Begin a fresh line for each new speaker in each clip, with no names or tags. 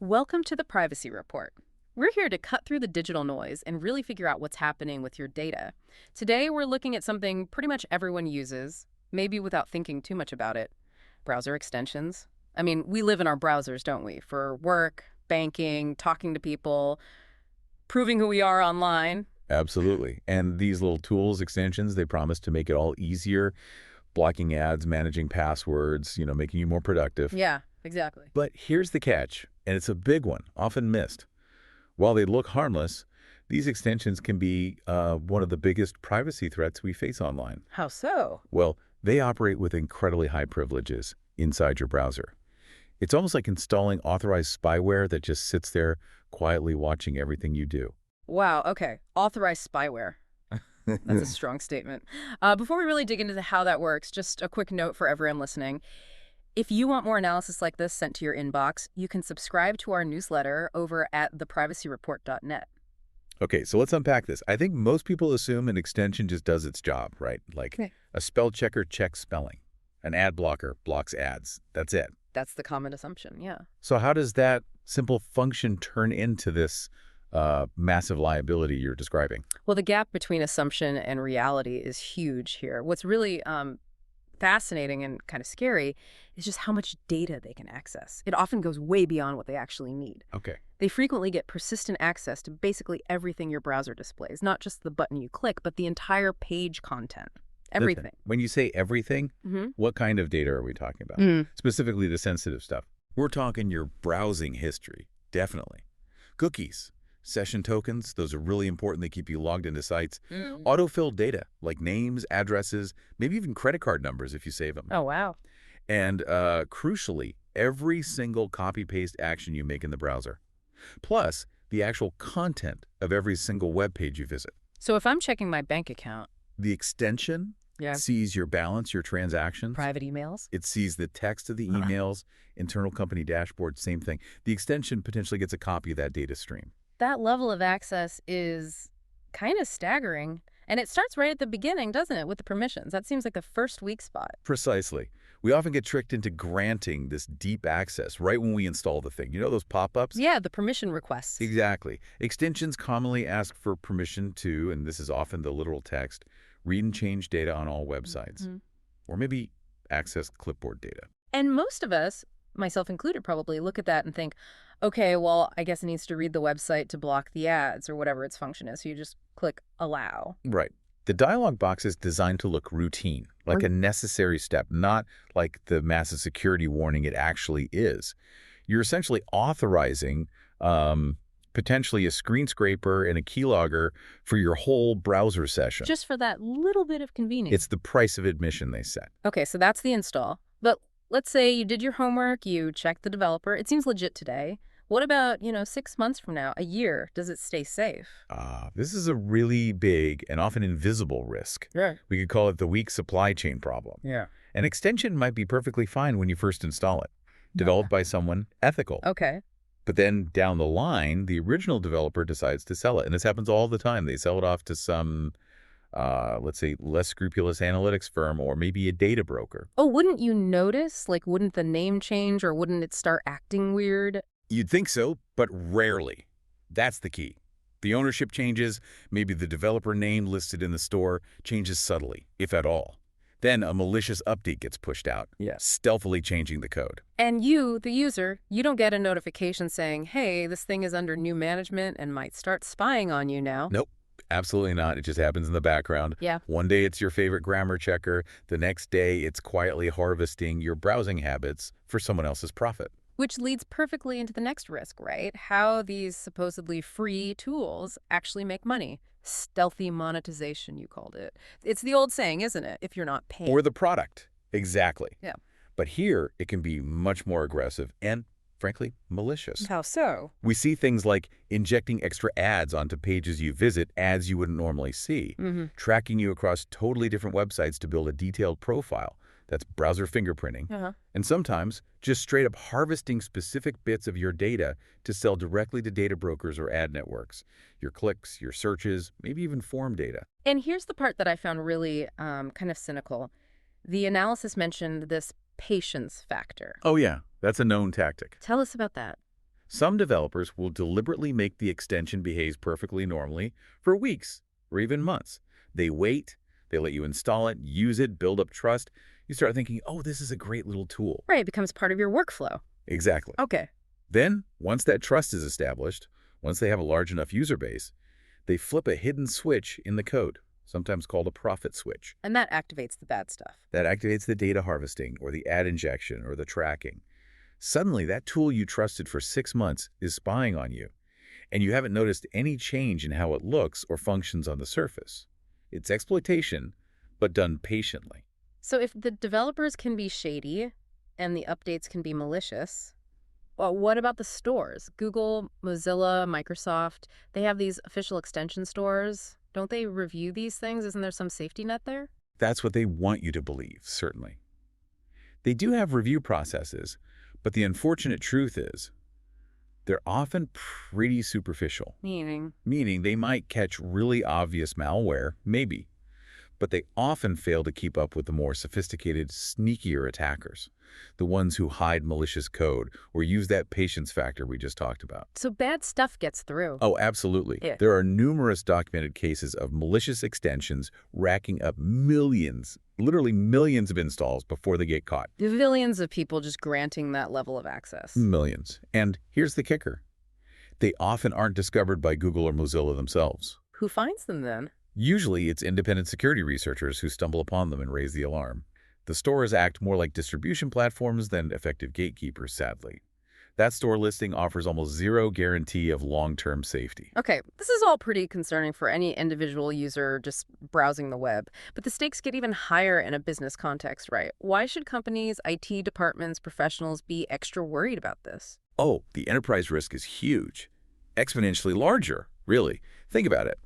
Welcome to the Privacy Report. We're here to cut through the digital noise and really figure out what's happening with your data. Today, we're looking at something pretty much everyone uses, maybe without thinking too much about it: browser extensions. I mean, we live in our browsers, don't we? For work, banking, talking to people, proving who we are online.
Absolutely. And these little tools, extensions, they promise to make it all easier, blocking ads, managing passwords, making you more productive.
Yeah, exactly.
But here's the catch, and it's a big one, often missed. While they look harmless, these extensions can be one of the biggest privacy threats we face online.
How so?
Well, they operate with incredibly high privileges inside your browser. It's almost like installing authorized spyware that just sits there quietly watching everything you do.
Wow, okay. Authorized spyware. That's a strong statement. Before we really dig into how that works, just a quick note for everyone listening. If you want more analysis like this sent to your inbox, you can subscribe to our newsletter over at theprivacyreport.net.
Okay, so let's unpack this. I think most people assume an extension just does its job, right? Like
Okay.
a spell checker checks spelling. An ad blocker blocks ads. That's it.
That's the common assumption, yeah.
So how does that simple function turn into this massive liability you're describing?
Well, the gap between assumption and reality is huge here. What's really fascinating and kind of scary is just how much data they can access. It often goes way beyond what they actually need.
Okay.
They frequently get persistent access to basically everything your browser displays, not just the button you click, but the entire page content. Everything.
When you say everything, what kind of data are we talking about? Specifically the sensitive stuff. We're talking your browsing history, definitely. Cookies, session tokens, those are really important. They keep you logged into sites. Autofill data, like names, addresses, maybe even credit card numbers if you save them.
Oh, wow.
And crucially, every single copy-paste action you make in the browser. Plus, the actual content of every single web page you visit.
So if I'm checking my bank account,
The extension sees your balance, your transactions.
private emails,
It sees the text of the emails, internal company dashboard, same thing. The extension potentially gets a copy of that data stream.
that level of access is kind of staggering. And it starts right at the beginning, doesn't it, with the permissions? That seems like the first weak spot.
Precisely. We often get tricked into granting this deep access right when we install the thing. You know those pop-ups?
Yeah, the permission requests.
Exactly. Extensions commonly ask for permission to, and this is often the literal text, read and change data on all websites. Or maybe access clipboard data.
And most of us, myself included probably, look at that and think, okay, well, I guess it needs to read the website to block the ads or whatever its function is. So you just click allow.
Right. The dialog box is designed to look routine, like a necessary step, not like the massive security warning it actually is. You're essentially authorizing potentially a screen scraper and a keylogger for your whole browser session.
Just for that little bit of convenience.
It's the price of admission they set.
Okay, so that's the install. But let's say you did your homework, you checked the developer. It seems legit today. What about, 6 months from now, a year? Does it stay safe?
This is a really big and often invisible risk.
Yeah.
We could call it the weak supply chain problem.
Yeah.
An extension might be perfectly fine when you first install it, developed by someone ethical.
Okay.
But then down the line, the original developer decides to sell it. And this happens all the time. They sell it off to some, let's say, less scrupulous analytics firm or maybe a data broker.
Oh, wouldn't you notice? Like, wouldn't the name change or wouldn't it start acting weird?
You'd think so, but rarely. That's the key. The ownership changes, maybe the developer name listed in the store changes subtly, if at all. Then a malicious update gets pushed out, stealthily changing the code.
And you, the user, you don't get a notification saying, hey, this thing is under new management and might start spying on you now.
Nope, absolutely not. It just happens in the background.
Yeah.
One day it's your favorite grammar checker. The next day it's quietly harvesting your browsing habits for someone else's profit.
Which leads perfectly into the next risk, right? How these supposedly free tools actually make money. Stealthy monetization, you called it. It's the old saying, isn't it? If you're not paying.
Or the product. Exactly.
Yeah.
But here it can be much more aggressive and, frankly, malicious.
How so?
We see things like injecting extra ads onto pages you visit, ads you wouldn't normally see, tracking you across totally different websites to build a detailed profile. That's browser fingerprinting. And sometimes just straight up harvesting specific bits of your data to sell directly to data brokers or ad networks. Your clicks, your searches, maybe even form data.
And here's the part that I found really kind of cynical. The analysis mentioned this patience factor.
Oh yeah, that's a known tactic.
Tell us about that.
Some developers will deliberately make the extension behave perfectly normally for weeks or even months. They wait, they let you install it, use it, build up trust. You start thinking, oh, this is a great little tool.
Right, it becomes part of your workflow.
Exactly.
Okay.
Then, once that trust is established, once they have a large enough user base, they flip a hidden switch in the code, sometimes called a profit switch.
And that activates the bad stuff.
That activates the data harvesting or the ad injection or the tracking. Suddenly, that tool you trusted for 6 months is spying on you, and you haven't noticed any change in how it looks or functions on the surface. It's exploitation, but done patiently.
So if the developers can be shady and the updates can be malicious, well, what about the stores? Google, Mozilla, Microsoft, they have these official extension stores. Don't they review these things? Isn't there some safety net there?
That's what they want you to believe, certainly. They do have review processes, but the unfortunate truth is they're often pretty superficial. Meaning they might catch really obvious malware, maybe, but they often fail to keep up with the more sophisticated, sneakier attackers, the ones who hide malicious code or use that patience factor we just talked about.
So bad stuff gets through.
Oh, absolutely.
Yeah.
There are numerous documented cases of malicious extensions racking up millions, literally millions of installs before they get caught.
Millions of people just granting that level of access.
Millions. And here's the kicker. They often aren't discovered by Google or Mozilla themselves.
Who finds them then?
Usually, it's independent security researchers who stumble upon them and raise the alarm. The stores act more like distribution platforms than effective gatekeepers, sadly. That store listing offers almost zero guarantee of long-term safety.
Okay, this is all pretty concerning for any individual user just browsing the web. But the stakes get even higher in a business context, right? Why should companies, IT departments, professionals be extra worried about this?
Oh, the enterprise risk is huge. Exponentially larger, really. Think about it.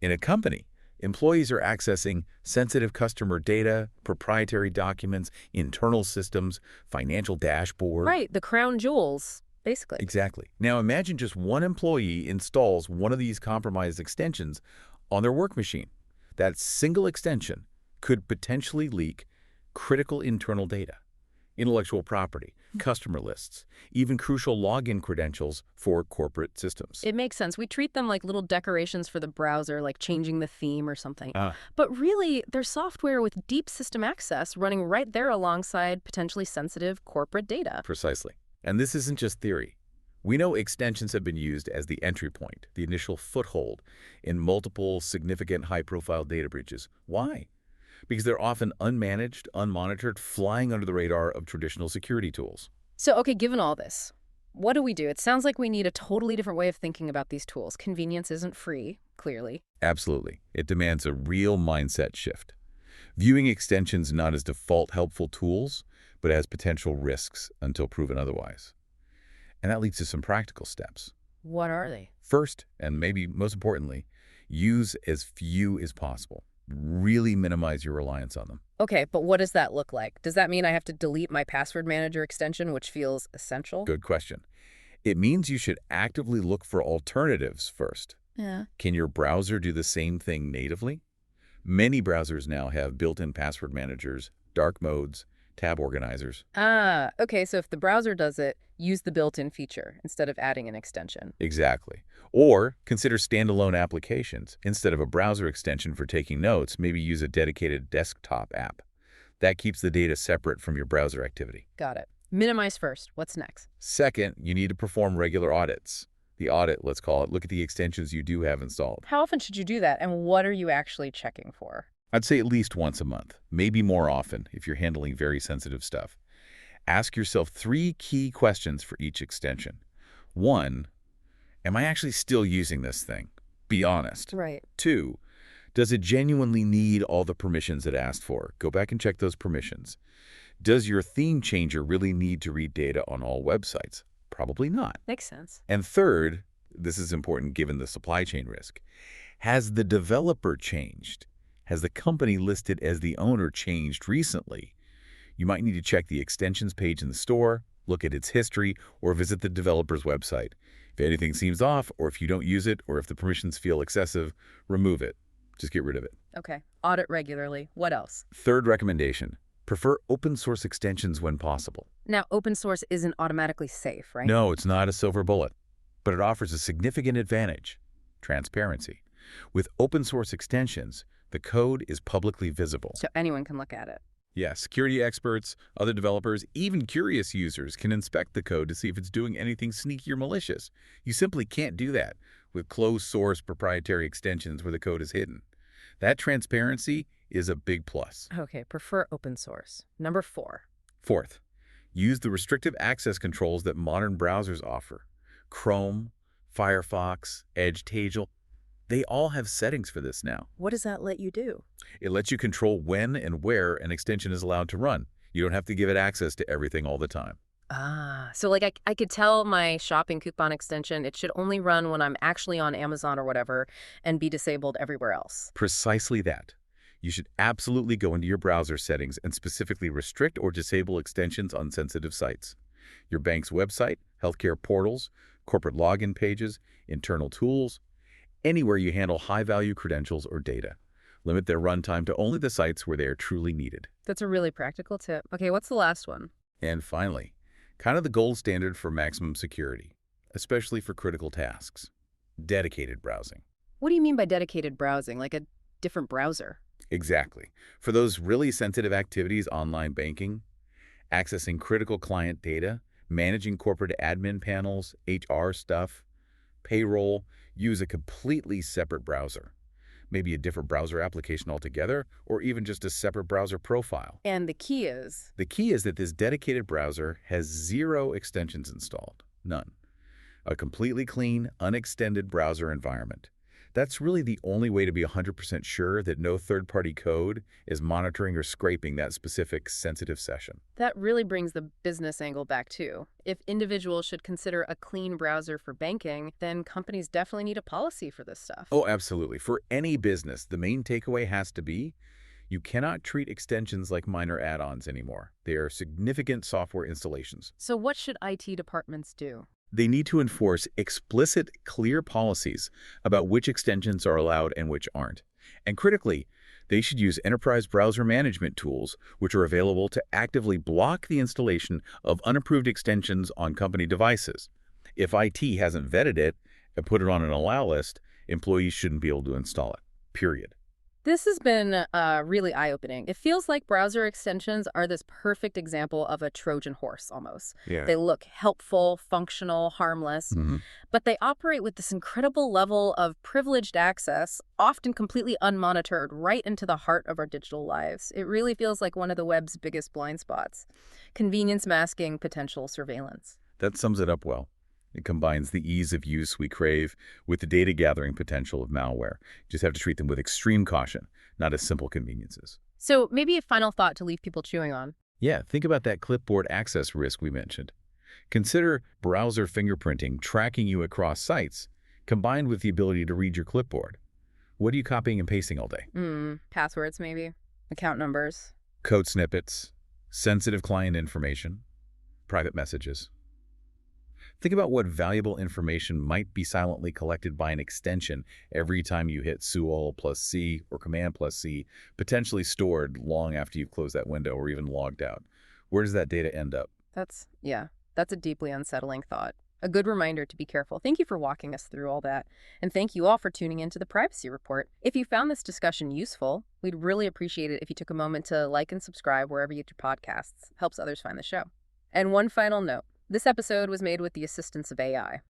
In a company, employees are accessing sensitive customer data, proprietary documents, internal systems, financial dashboards.
Right, the crown jewels, basically.
Exactly. Now imagine just one employee installs one of these compromised extensions on their work machine. That single extension could potentially leak critical internal data, intellectual property, customer lists, even crucial login credentials for corporate systems.
It makes sense. We treat them like little decorations for the browser, like changing the theme or something. But really, they're software with deep system access running right there alongside potentially sensitive corporate data.
Precisely. And this isn't just theory. We know extensions have been used as the entry point, the initial foothold in multiple significant high-profile data breaches. Why? Because they're often unmanaged, unmonitored, flying under the radar of traditional security tools.
So, okay, given all this, what do we do? It sounds like we need a totally different way of thinking about these tools. Convenience isn't free, clearly.
Absolutely. It demands a real mindset shift. Viewing extensions not as default helpful tools, but as potential risks until proven otherwise. And that leads to some practical steps.
What are they?
First, and maybe most importantly, use as few as possible. Really minimize your reliance on them.
Okay, but what does that look like? Does that mean I have to delete my password manager extension, which feels essential?
Good question. It means you should actively look for alternatives first.
Yeah.
Can your browser do the same thing natively? Many browsers now have built-in password managers, dark modes, tab organizers.
Okay, so if the browser does it, use the built-in feature instead of adding an extension.
Exactly. Or consider standalone applications. Instead of a browser extension for taking notes, maybe use a dedicated desktop app. That keeps the data separate from your browser activity.
Got it. Minimize first. What's next?
Second, you need to perform regular audits. The audit, let's call it, look at the extensions you do have installed.
How often should you do that, and what are you actually checking for?
I'd say at least once a month, maybe more often if you're handling very sensitive stuff. Ask yourself 3 key questions for each extension. 1, am I actually still using this thing? Be honest.
Right.
2, does it genuinely need all the permissions it asked for? Go back and check those permissions. Does your theme changer really need to read data on all websites? Probably not.
Makes sense.
And third, this is important given the supply chain risk, has the developer changed? Has the company listed as the owner changed recently? You might need to check the extensions page in the store, look at its history, or visit the developer's website. If anything seems off, or if you don't use it, or if the permissions feel excessive, remove it. Just get rid of it.
Okay. Audit regularly. What else?
Third recommendation, prefer open source extensions when possible.
Now, open source isn't automatically safe, right?
No, it's not a silver bullet, but it offers a significant advantage: transparency. With open source extensions, the code is publicly visible.
So anyone can look at it.
Yeah, security experts, other developers, even curious users can inspect the code to see if it's doing anything sneaky or malicious. You simply can't do that with closed-source proprietary extensions where the code is hidden. That transparency is a big plus.
Okay, prefer open source. Number 4.
Fourth, use the restrictive access controls that modern browsers offer. Chrome, Firefox, Edge, Tagel, they all have settings for this now.
What does that let you do?
It lets you control when and where an extension is allowed to run. You don't have to give it access to everything all the time.
Ah, so like I could tell my shopping coupon extension it should only run when I'm actually on Amazon or whatever and be disabled everywhere else.
Precisely that. You should absolutely go into your browser settings and specifically restrict or disable extensions on sensitive sites. Your bank's website, healthcare portals, corporate login pages, internal tools, anywhere you handle high-value credentials or data. Limit their runtime to only the sites where they are truly needed.
That's a really practical tip. Okay, what's the last one?
And finally, kind of the gold standard for maximum security, especially for critical tasks: dedicated browsing.
What do you mean by dedicated browsing? Like a different browser?
Exactly. For those really sensitive activities, online banking, accessing critical client data, managing corporate admin panels, HR stuff, payroll, use a completely separate browser. Maybe a different browser application altogether, or even just a separate browser profile.
And the key is?
The key is that this dedicated browser has 0 extensions installed. None. A completely clean, unextended browser environment. That's really the only way to be 100% sure that no third-party code is monitoring or scraping that specific sensitive session.
That really brings the business angle back too. If individuals should consider a clean browser for banking, then companies definitely need a policy for this stuff.
Oh, absolutely. For any business, the main takeaway has to be you cannot treat extensions like minor add-ons anymore. They are significant software installations.
So what should IT departments do?
They need to enforce explicit, clear policies about which extensions are allowed and which aren't. And critically, they should use enterprise browser management tools, which are available to actively block the installation of unapproved extensions on company devices. If IT hasn't vetted it and put it on an allow list, employees shouldn't be able to install it, period.
This has been really eye-opening. It feels like browser extensions are this perfect example of a Trojan horse, almost.
Yeah.
They look helpful, functional, harmless, but they operate with this incredible level of privileged access, often completely unmonitored, right into the heart of our digital lives. It really feels like one of the web's biggest blind spots. Convenience masking potential surveillance.
That sums it up well. It combines the ease of use we crave with the data gathering potential of malware. You just have to treat them with extreme caution, not as simple conveniences.
So maybe a final thought to leave people chewing on.
Yeah, think about that clipboard access risk we mentioned. Consider browser fingerprinting tracking you across sites, combined with the ability to read your clipboard. What are you copying and pasting all day?
Passwords, maybe. Account numbers.
Code snippets, sensitive client information, private messages. Think about what valuable information might be silently collected by an extension every time you hit Ctrl+C or Command+C, potentially stored long after you've closed that window or even logged out. Where does that data end up?
That's a deeply unsettling thought. A good reminder to be careful. Thank you for walking us through all that. And thank you all for tuning into the Privacy Report. If you found this discussion useful, we'd really appreciate it if you took a moment to like and subscribe wherever you get your podcasts. Helps others find the show. And one final note. This episode was made with the assistance of AI.